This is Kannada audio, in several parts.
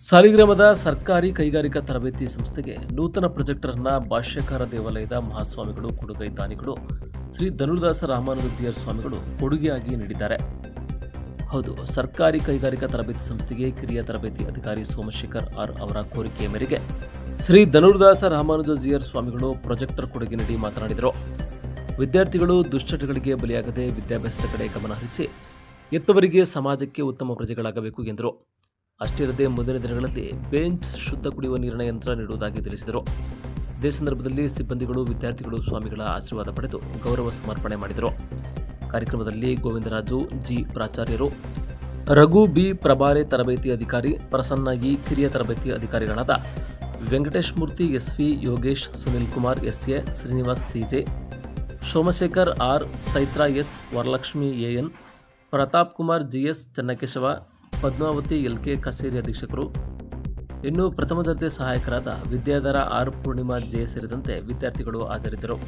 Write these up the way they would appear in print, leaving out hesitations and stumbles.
ಸಾಲಿಗ್ರಾಮದ ಸರ್ಕಾರಿ ಕೈಗಾರಿಕಾ ತರಬೇತಿ ಸಂಸ್ಥೆಗೆ ನೂತನ ಪ್ರೊಜೆಕ್ಟರ್ನ ಭಾಷ್ಯಕಾರ ದೇವಾಲಯದ ಮಹಾಸ್ವಾಮಿಗಳು ಕೊಡುಗೈ ದಾನಿಗಳು ಶ್ರೀ ಧನುರ್ದಾಸ ರಾಮಾನುಜೀಯರ್ ಸ್ವಾಮಿಗಳು ಕೊಡುಗೆಯಾಗಿ ನೀಡಿದ್ದಾರೆ. ಹೌದು, ಸರ್ಕಾರಿ ಕೈಗಾರಿಕಾ ತರಬೇತಿ ಸಂಸ್ಥೆಗೆ ಕಿರಿಯ ತರಬೇತಿ ಅಧಿಕಾರಿ ಸೋಮಶೇಖರ್ ಆರ್ ಅವರ ಕೋರಿಕೆಯ ಮೇರೆಗೆ ಶ್ರೀ ಧನುರ್ದಾಸ ರಾಮಾನುಜೀಯರ್ ಸ್ವಾಮಿಗಳು ಪ್ರೊಜೆಕ್ಟರ್ ಕೊಡುಗೆ ನೀಡಿ ಮಾತನಾಡಿದರು. ವಿದ್ಯಾರ್ಥಿಗಳು ದುಶ್ಚಟಗಳಿಗೆ ಬಲಿಯಾಗದೆ ವಿದ್ಯಾಭ್ಯಾಸದ ಕಡೆ ಗಮನ ಹರಿಸಿ ಎತ್ತವರಿಗೆ ಸಮಾಜಕ್ಕೆ ಉತ್ತಮ ಪ್ರಜೆಗಳಾಗಬೇಕು ಎಂದರು. ಅಷ್ಟೇ ಅಲ್ಲದೆ ಮುಂದಿನ ದಿನಗಳಲ್ಲಿ ಬೆಂಚ್, ಶುದ್ಧ ಕುಡಿಯುವ ನೀರಿನ ಯಂತ್ರ ನೀಡುವುದಾಗಿ ತಿಳಿಸಿದರು. ಇದೇ ಸಂದರ್ಭದಲ್ಲಿ ಸಿಬ್ಬಂದಿಗಳು, ವಿದ್ಯಾರ್ಥಿಗಳು ಸ್ವಾಮಿಗಳ ಆಶೀರ್ವಾದ ಪಡೆದು ಗೌರವ ಸಮರ್ಪಣೆ ಮಾಡಿದರು. ಕಾರ್ಯಕ್ರಮದಲ್ಲಿ ಗೋವಿಂದರಾಜು ಜಿ ಪ್ರಾಚಾರ್ಯರು, ರಘು ಬಿ ಪ್ರಭಾರೆ ತರಬೇತಿ ಅಧಿಕಾರಿ, ಪ್ರಸನ್ನ ಇ ಕಿರಿಯ ತರಬೇತಿ ಅಧಿಕಾರಿಗಳಾದ Venkatesh Murthy SV, Yogesh, Sunil Kumar SA, Srinivas CJ, Somashekar R, Chaitra S, Varalakshmi AN, Pratap Kumar GS, Channakeshava, Padmavathi LK ಕಚೇರಿ ಅಧೀಕ್ಷಕರು, ಇನ್ನು ಪ್ರಥಮ ದರ್ಜೆ ಸಹಾಯಕರಾದ ವಿದ್ಯಾಧರ ಆರ್, ಪೂರ್ಣಿಮಾ ಜೆ ಸೇರಿದಂತೆ ವಿದ್ಯಾರ್ಥಿಗಳು ಹಾಜರಿದ್ದರು.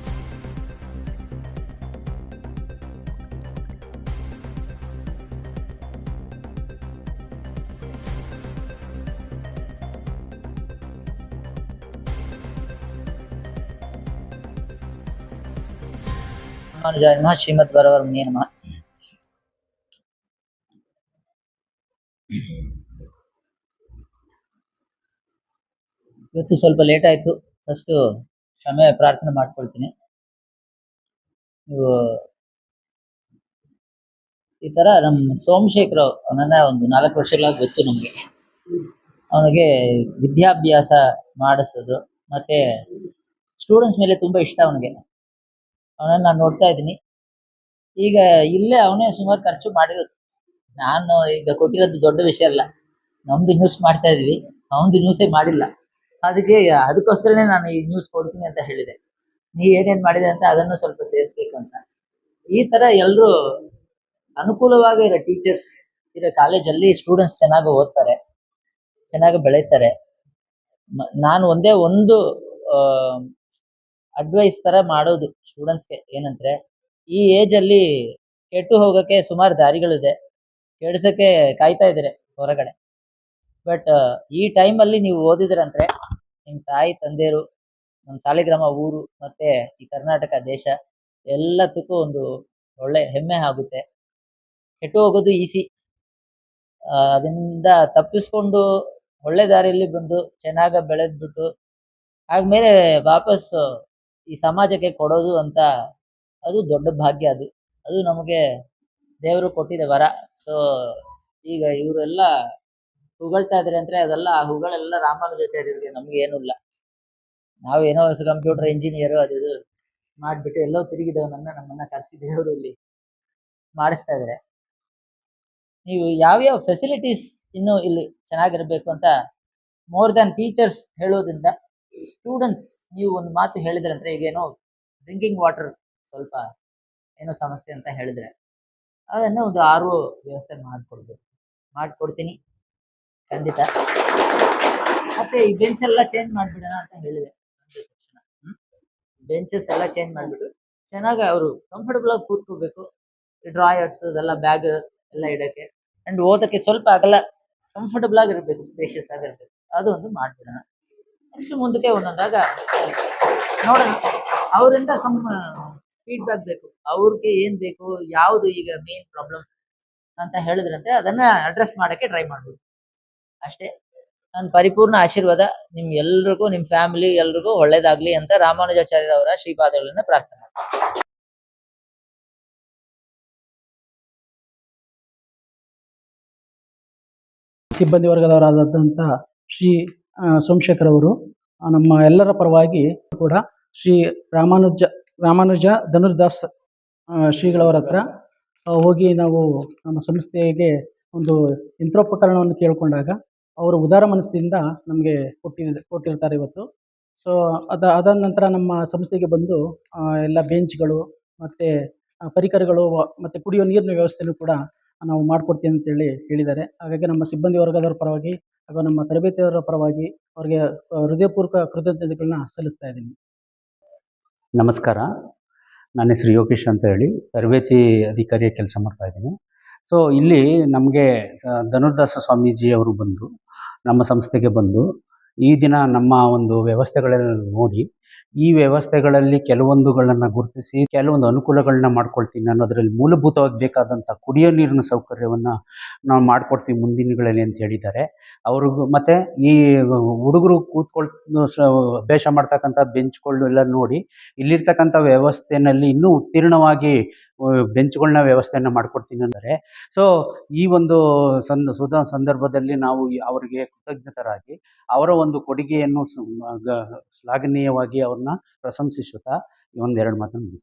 ಶ್ರೀಮದ್ ಬರವರ್ಮಣೀಯ ನಮಃ. ಇವತ್ತು ಸ್ವಲ್ಪ ಲೇಟ್ ಆಯ್ತು. ಫಸ್ಟ್ ಕ್ಷಮೆ ಪ್ರಾರ್ಥನೆ ಮಾಡ್ಕೊಳ್ತೀನಿ. ನೀವು ಈ ತರ ನಮ್ಮ ಸೋಮಶೇಖರ್ ಅವನನ್ನ ಒಂದು 4 ವರ್ಷಗಳಾಗಿ ಗೊತ್ತು ನಮ್ಗೆ. ಅವನಿಗೆ ವಿದ್ಯಾಭ್ಯಾಸ ಮಾಡಿಸೋದು ಮತ್ತೆ ಸ್ಟೂಡೆಂಟ್ಸ್ ಮೇಲೆ ತುಂಬಾ ಇಷ್ಟ ಅವನಿಗೆ. ಅವನನ್ನ ನಾನು ನೋಡ್ತಾ ಇದ್ದೀನಿ. ಈಗ ಇಲ್ಲೇ ಅವನೇ ಸುಮಾರು ಖರ್ಚು ಮಾಡಿರೋದು. ನಾನು ಈಗ ಕೊಟ್ಟಿರೋದು ದೊಡ್ಡ ವಿಷಯ ಅಲ್ಲ. ನಮ್ದು ನ್ಯೂಸ್ ಮಾಡ್ತಾ ಇದೀವಿ, ಅವನದು ನ್ಯೂಸೇ ಮಾಡಿಲ್ಲ. ಅದಕ್ಕೋಸ್ಕರನೇ ನಾನು ಈ ನ್ಯೂಸ್ ಕೊಡ್ತೀನಿ ಅಂತ ಹೇಳಿದೆ. ನೀ ಏನೇನ್ ಮಾಡಿದೆ ಅಂತ ಅದನ್ನು ಸ್ವಲ್ಪ ಸೇರಿಸ್ಬೇಕು ಅಂತ. ಈ ತರ ಎಲ್ರು ಅನುಕೂಲವಾಗಿರೋ ಟೀಚರ್ಸ್ ಇರೋ ಕಾಲೇಜಲ್ಲಿ ಸ್ಟೂಡೆಂಟ್ಸ್ ಚೆನ್ನಾಗಿ ಓದ್ತಾರೆ, ಚೆನ್ನಾಗಿ ಬೆಳೀತಾರೆ. ನಾನು ಒಂದೇ ಒಂದು ಅಡ್ವೈಸ್ ತರ ಮಾಡೋದು ಸ್ಟೂಡೆಂಟ್ಸ್ಗೆ ಏನಂದ್ರೆ, ಈ ಏಜ್ ಅಲ್ಲಿ ಕೆಟ್ಟು ಹೋಗಕ್ಕೆ ಸುಮಾರು ದಾರಿಗಳಿದೆ, ಕೆಡ್ಸಕ್ಕೆ ಕಾಯ್ತಾ ಇದ್ದಾರೆ ಹೊರಗಡೆ. ಬಟ್ ಈ ಟೈಮಲ್ಲಿ ನೀವು ಓದಿದ್ರಂದ್ರೆ ನಿಮ್ಮ ತಾಯಿ ತಂದೆಯರು, ನಮ್ಮ ಸಾಲಿಗ್ರಾಮ ಊರು ಮತ್ತೆ ಈ ಕರ್ನಾಟಕ ದೇಶ ಎಲ್ಲದಕ್ಕೂ ಒಂದು ಒಳ್ಳೆ ಹೆಮ್ಮೆ ಆಗುತ್ತೆ. ಕೆಟ್ಟು ಹೋಗೋದು ಈಸಿ. ಅದರಿಂದ ತಪ್ಪಿಸ್ಕೊಂಡು ಒಳ್ಳೆ ದಾರಿಯಲ್ಲಿ ಬಂದು ಚೆನ್ನಾಗ ಬೆಳೆದ್ಬಿಟ್ಟು ಆದ್ಮೇಲೆ ವಾಪಸ್ ಈ ಸಮಾಜಕ್ಕೆ ಕೊಡೋದು ಅಂತ, ಅದು ದೊಡ್ಡ ಭಾಗ್ಯ. ಅದು ನಮಗೆ ದೇವರು ಕೊಟ್ಟಿದೆ ವರ. ಸೊ ಈಗ ಇವರೆಲ್ಲ ಹೊಗಳ್ತಾ ಇದಾರೆ ಅಂದ್ರೆ ಅದೆಲ್ಲ ಆ ಹೊಗಳೆಲ್ಲ ರಾಮಾನುಜಾಚಾರ್ಯರಿಗೆ, ನಮ್ಗೆ ಏನೂ ಇಲ್ಲ. ನಾವೇನೋ ಕಂಪ್ಯೂಟರ್ ಇಂಜಿನಿಯರ್ ಅದು ಇದು ಮಾಡ್ಬಿಟ್ಟು ಎಲ್ಲೋ ನಮ್ಮನ್ನ ಕರೆಸಿ ದೇವರು ಇಲ್ಲಿ ಮಾಡಿಸ್ತಾ ಇದಾರೆ. ನೀವು ಯಾವ್ಯಾವ ಫೆಸಿಲಿಟೀಸ್ ಇನ್ನು ಇಲ್ಲಿ ಚೆನ್ನಾಗಿರ್ಬೇಕು ಅಂತ ಮೋರ್ ದ್ಯಾನ್ ಟೀಚರ್ಸ್ ಹೇಳೋದ್ರಿಂದ ಸ್ಟೂಡೆಂಟ್ಸ್ ನೀವು ಒಂದು ಮಾತು ಹೇಳಿದ್ರೆ ಅಂದ್ರೆ, ಈಗೇನೋ ಡ್ರಿಂಕಿಂಗ್ ವಾಟರ್ ಸ್ವಲ್ಪ ಏನೋ ಸಮಸ್ಯೆ ಅಂತ ಹೇಳಿದ್ರೆ ಅದನ್ನ ಒಂದು RO ವ್ಯವಸ್ಥೆ ಮಾಡ್ಕೊಡ್ತೀನಿ ಖಂಡಿತ. ಮತ್ತೆ ಈ ಬೆಂಚ್ ಎಲ್ಲ ಚೇಂಜ್ ಮಾಡ್ಬಿಡೋಣ ಅಂತ ಹೇಳಿದೆ. ಬೆಂಚಸ್ ಎಲ್ಲ ಚೇಂಜ್ ಮಾಡ್ಬಿಟ್ಟು ಚೆನ್ನಾಗಿ ಅವರು ಕಂಫರ್ಟಬಲ್ ಆಗಿ ಕೂತ್ಕೋಬೇಕು. ಡ್ರಾಯರ್ಸ್ ಅದೆಲ್ಲ ಬ್ಯಾಗ್ ಎಲ್ಲ ಇಡಕ್ಕೆ ಅಂಡ್ ಓದಕ್ಕೆ ಸ್ವಲ್ಪ ಅಗಲ ಕಂಫರ್ಟಬಲ್ ಆಗಿರ್ಬೇಕು, ಸ್ಪೇಷಿಯಸ್ ಆಗಿರ್ಬೇಕು. ಅದು ಒಂದು ಮಾಡ್ಬಿಡೋಣ. ನೆಕ್ಸ್ಟ್ ಮುಂದಕ್ಕೆ ಒಂದೊಂದಾಗ ನೋಡೋಣ. ಅವರಿಂದ ಫೀಡ್ಬ್ಯಾಕ್ ಬೇಕು, ಅವ್ರಿಗೆ ಏನ್ ಬೇಕು, ಯಾವುದು ಈಗ ಮೇನ್ ಪ್ರಾಬ್ಲಮ್ ಅಂತ ಹೇಳಿದ್ರಂತೆ ಅದನ್ನ ಅಡ್ರೆಸ್ ಮಾಡಕ್ಕೆ ಟ್ರೈ ಮಾಡ್ಬೋದು ಅಷ್ಟೇ. ನನ್ನ ಪರಿಪೂರ್ಣ ಆಶೀರ್ವಾದ ನಿಮ್ ಎಲ್ರಿಗೂ, ನಿಮ್ ಫ್ಯಾಮಿಲಿ ಎಲ್ರಿಗೂ ಒಳ್ಳೇದಾಗ್ಲಿ ಅಂತ ರಾಮಾನುಜಾಚಾರ್ಯರವರ ಶ್ರೀಪಾದಗಳನ್ನ ಪ್ರಾರ್ಥನೆ ಮಾಡ್ತೀನಿ. ಸಿಬ್ಬಂದಿ ವರ್ಗದವರಾದಂಥ ಶ್ರೀ ಸೋಮಶೇಖರ್ ಅವರು ನಮ್ಮ ಎಲ್ಲರ ಪರವಾಗಿ ಕೂಡ ಶ್ರೀ ರಾಮಾನುಜ ಧನುರ್ದಾಸ್ ಶ್ರೀಗಳವರ ಹತ್ರ ಹೋಗಿ ನಾವು ನಮ್ಮ ಸಂಸ್ಥೆಗೆ ಒಂದು ಯಂತ್ರೋಪಕರಣವನ್ನು ಕೇಳಿಕೊಂಡಾಗ ಅವರು ಉದಾರ ಮನಸ್ಸಿನಿಂದ ನಮಗೆ ಕೊಟ್ಟಿರ್ತಾರೆ ಇವತ್ತು. ಸೊ ಅದಾದ ನಂತರ ನಮ್ಮ ಸಂಸ್ಥೆಗೆ ಬಂದು ಎಲ್ಲ ಬೆಂಚ್ಗಳು ಮತ್ತು ಪರಿಕರಗಳು ಮತ್ತು ಕುಡಿಯೋ ನೀರಿನ ವ್ಯವಸ್ಥೆನೂ ಕೂಡ ನಾವು ಮಾಡಿಕೊಡ್ತೀವಿ ಅಂತೇಳಿ ಹೇಳಿದ್ದಾರೆ. ಹಾಗಾಗಿ ನಮ್ಮ ಸಿಬ್ಬಂದಿ ವರ್ಗದವರ ಪರವಾಗಿ ಹಾಗೂ ನಮ್ಮ ತರಬೇತಿಯವರ ಪರವಾಗಿ ಅವರಿಗೆ ಹೃದಯಪೂರ್ವಕ ಕೃತಜ್ಞತೆಗಳನ್ನ ಸಲ್ಲಿಸ್ತಾ ಇದ್ದೀನಿ. ನಮಸ್ಕಾರ, ನನ್ನ ಹೆಸರು ಯೋಗೇಶ್ ಅಂತ ಹೇಳಿ ತರಬೇತಿ ಅಧಿಕಾರಿಯ ಕೆಲಸ ಮಾಡ್ತಾ ಇದ್ದೀನಿ. ಸೊ ಇಲ್ಲಿ ನಮಗೆ ಧನುರ್ದಾಸ ಸ್ವಾಮೀಜಿ ಅವರು ಬಂದು ನಮ್ಮ ಸಂಸ್ಥೆಗೆ ಬಂದು ಈ ದಿನ ನಮ್ಮ ಒಂದು ವ್ಯವಸ್ಥೆಗಳನ್ನು ನೋಡಿ ಈ ವ್ಯವಸ್ಥೆಗಳಲ್ಲಿ ಕೆಲವೊಂದುಗಳನ್ನು ಗುರುತಿಸಿ ಕೆಲವೊಂದು ಅನುಕೂಲಗಳನ್ನ ಮಾಡ್ಕೊಳ್ತೀನಿ ಅನ್ನೋದರಲ್ಲಿ ಮೂಲಭೂತವಾಗಿ ಬೇಕಾದಂಥ ಕುಡಿಯೋ ನೀರಿನ ಸೌಕರ್ಯವನ್ನು ನಾವು ಮಾಡಿಕೊಡ್ತೀವಿ ಮುಂದಿನ ದಿನಗಳಲ್ಲಿ ಅಂತ ಹೇಳಿದ್ದಾರೆ. ಅವ್ರಿಗೂ ಮತ್ತು ಈ ಹುಡುಗರು ಅಭ್ಯಾಸ ಮಾಡ್ತಕ್ಕಂಥ ಬೆಂಚ್ಗಳು ಎಲ್ಲ ನೋಡಿ ಇಲ್ಲಿರ್ತಕ್ಕಂಥ ವ್ಯವಸ್ಥೆಯಲ್ಲಿ ಇನ್ನೂ ಉತ್ತೀರ್ಣವಾಗಿ ಬೆಂಚ್ಗಳನ್ನ ವ್ಯವಸ್ಥೆಯನ್ನು ಮಾಡಿಕೊಡ್ತೀನಿ ಅಂದರೆ, ಸೊ ಈ ಒಂದು ಸಂದರ್ಭದಲ್ಲಿ ನಾವು ಅವರಿಗೆ ಕೃತಜ್ಞತರಾಗಿ ಅವರ ಒಂದು ಕೊಡುಗೆಯನ್ನು ಶ್ಲಾಘನೀಯವಾಗಿ ಅವ್ರನ್ನ ಪ್ರಶಂಸಿಸುತ್ತಾ ಒಂದೆರಡು ಮಾತನ್ನು